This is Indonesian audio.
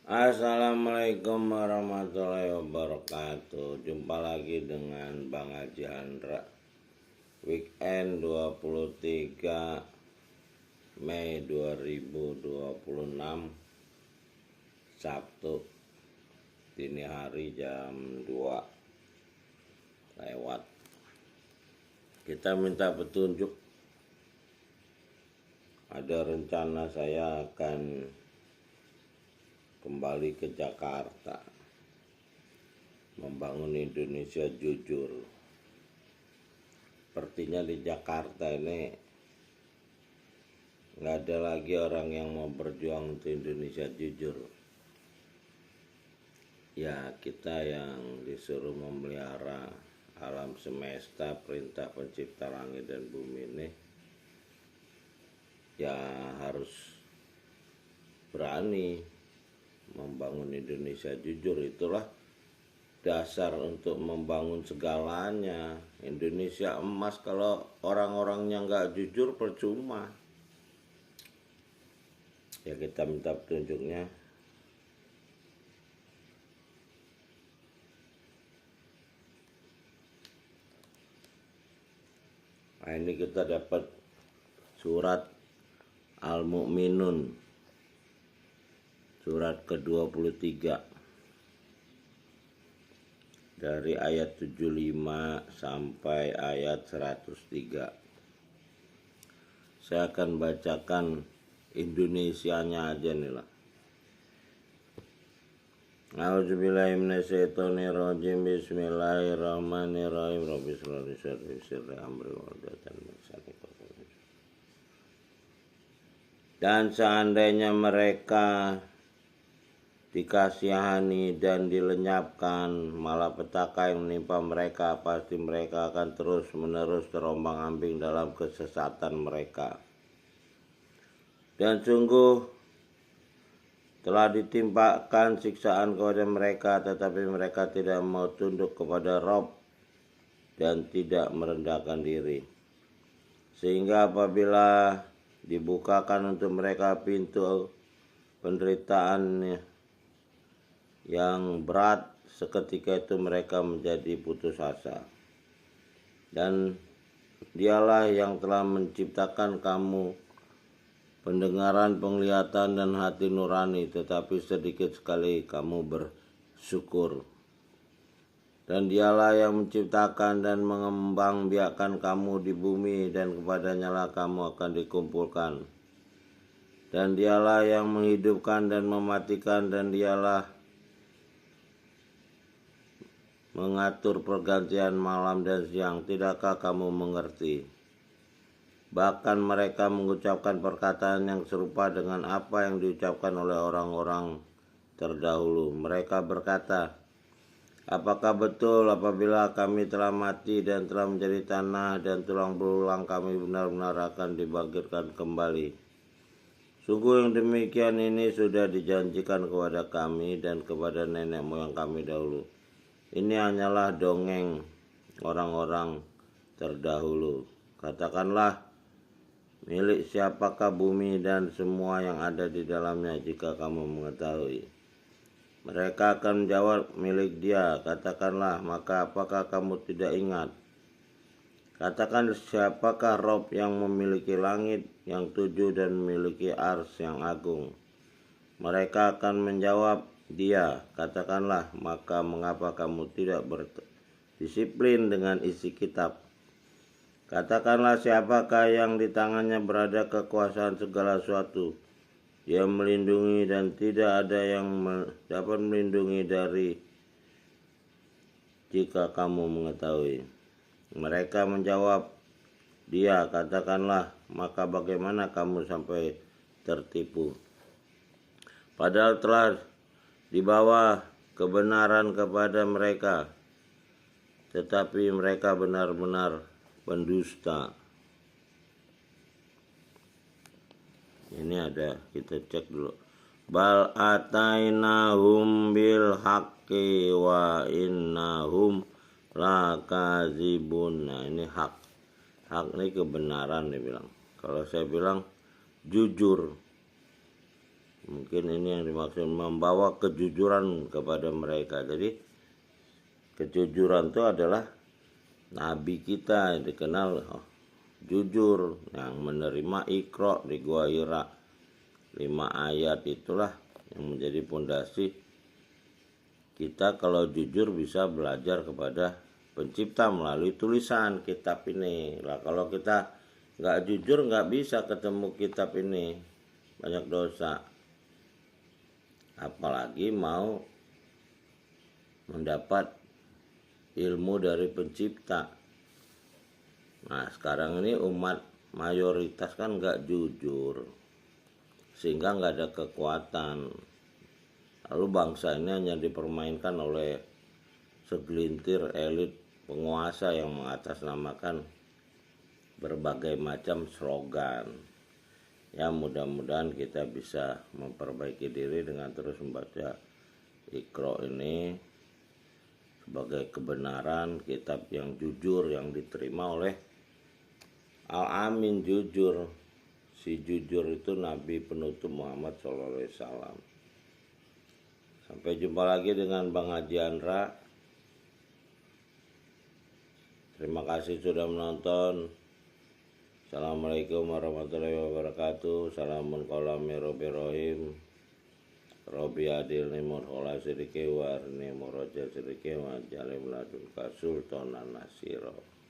Assalamualaikum warahmatullahi wabarakatuh. Jumpa lagi dengan Bang Haji Andra. Weekend 23 Mei 2026, Sabtu, dini hari jam 2 lewat. Kita minta petunjuk. Ada rencana saya akan kembali ke Jakarta, membangun Indonesia jujur. Sepertinya di Jakarta ini nggak ada lagi orang yang mau berjuang untuk Indonesia jujur. Ya, kita yang disuruh memelihara alam semesta, perintah pencipta langit dan bumi ini, ya harus berani membangun Indonesia jujur. Itulah dasar untuk membangun segalanya. Indonesia emas, kalau orang-orangnya nggak jujur percuma. Ya, kita minta petunjuknya. Nah, ini kita dapat surat Al-Mu'minun, surat ke-23, dari ayat 75 sampai ayat 103. Saya akan bacakan Indonesianya aja nih lah. A'udzubillahi minasyaitonirrajim. Bismillahirrahmanirrahim. Rabbi shrah li sadri wa yassir li amri wahlul 'uqdatam min lisani yafqahu qawli. Dan seandainya mereka dikasihani dan dilenyapkan malapetaka yang menimpa mereka, pasti mereka akan terus menerus terombang-ambing dalam kesesatan mereka. Dan sungguh telah ditimpakan siksaan kepada mereka, tetapi mereka tidak mau tunduk kepada Rabb dan tidak merendahkan diri. Sehingga apabila dibukakan untuk mereka pintu penderitaan yang berat, seketika itu mereka menjadi putus asa. Dan dialah yang telah menciptakan kamu pendengaran, penglihatan, dan hati nurani, tetapi sedikit sekali kamu bersyukur. Dan dialah yang menciptakan dan mengembangbiakkan kamu di bumi, dan kepadanya lah kamu akan dikumpulkan. Dan dialah yang menghidupkan dan mematikan, dan dialah mengatur pergantian malam dan siang. Tidakkah kamu mengerti? Bahkan mereka mengucapkan perkataan yang serupa dengan apa yang diucapkan oleh orang-orang terdahulu. Mereka berkata, apakah betul apabila kami telah mati dan telah menjadi tanah dan tulang belulang, kami benar-benar akan dibangkitkan kembali? Sungguh yang demikian ini sudah dijanjikan kepada kami dan kepada nenek moyang kami dahulu. Ini hanyalah dongeng orang-orang terdahulu. Katakanlah, milik siapakah bumi dan semua yang ada di dalamnya jika kamu mengetahui? Mereka akan menjawab, milik Dia. Katakanlah, maka apakah kamu tidak ingat? Katakan, siapakah Rob yang memiliki langit yang 7 dan memiliki ars yang agung? Mereka akan menjawab, Dia. Katakanlah, maka mengapa kamu tidak berdisiplin dengan isi kitab? Katakanlah, siapakah yang di tangannya berada kekuasaan segala sesuatu? Dia melindungi dan tidak ada yang dapat melindungi dari jika kamu mengetahui. Mereka menjawab, Dia. Katakanlah, maka bagaimana kamu sampai tertipu? Padahal telah dibawa kebenaran kepada mereka, tetapi mereka benar-benar pendusta. Ini ada, kita cek dulu. Bal atainahum bil haqqi wa innahum lakazibun. Nah, ini hak. Hak ini kebenaran dia bilang. Kalau saya bilang jujur. Mungkin ini yang dimaksud membawa kejujuran kepada mereka. Jadi kejujuran itu adalah nabi kita yang dikenal jujur, yang menerima Iqra di Gua Hira. 5 ayat itulah yang menjadi pondasi kita kalau jujur bisa belajar kepada pencipta melalui tulisan kitab ini. Lah kalau kita nggak jujur nggak bisa ketemu kitab ini, banyak dosa. Apalagi mau mendapat ilmu dari pencipta. Nah sekarang ini umat mayoritas kan nggak jujur, sehingga nggak ada kekuatan. Lalu bangsa ini hanya dipermainkan oleh segelintir elit penguasa yang mengatasnamakan berbagai macam slogan. Ya mudah-mudahan kita bisa memperbaiki diri dengan terus membaca Iqra ini sebagai kebenaran, kitab yang jujur yang diterima oleh Al-Amin jujur. Si jujur itu Nabi penutup Muhammad SAW. Sampai jumpa lagi dengan Bang Haji Andra. Terima kasih sudah menonton. Assalamualaikum warahmatullahi wabarakatuh. Salamun kolami Robi Rohim. Robi adil nimur hola sirike warni muraja sirike wajalim ladun kasultanan nasiro.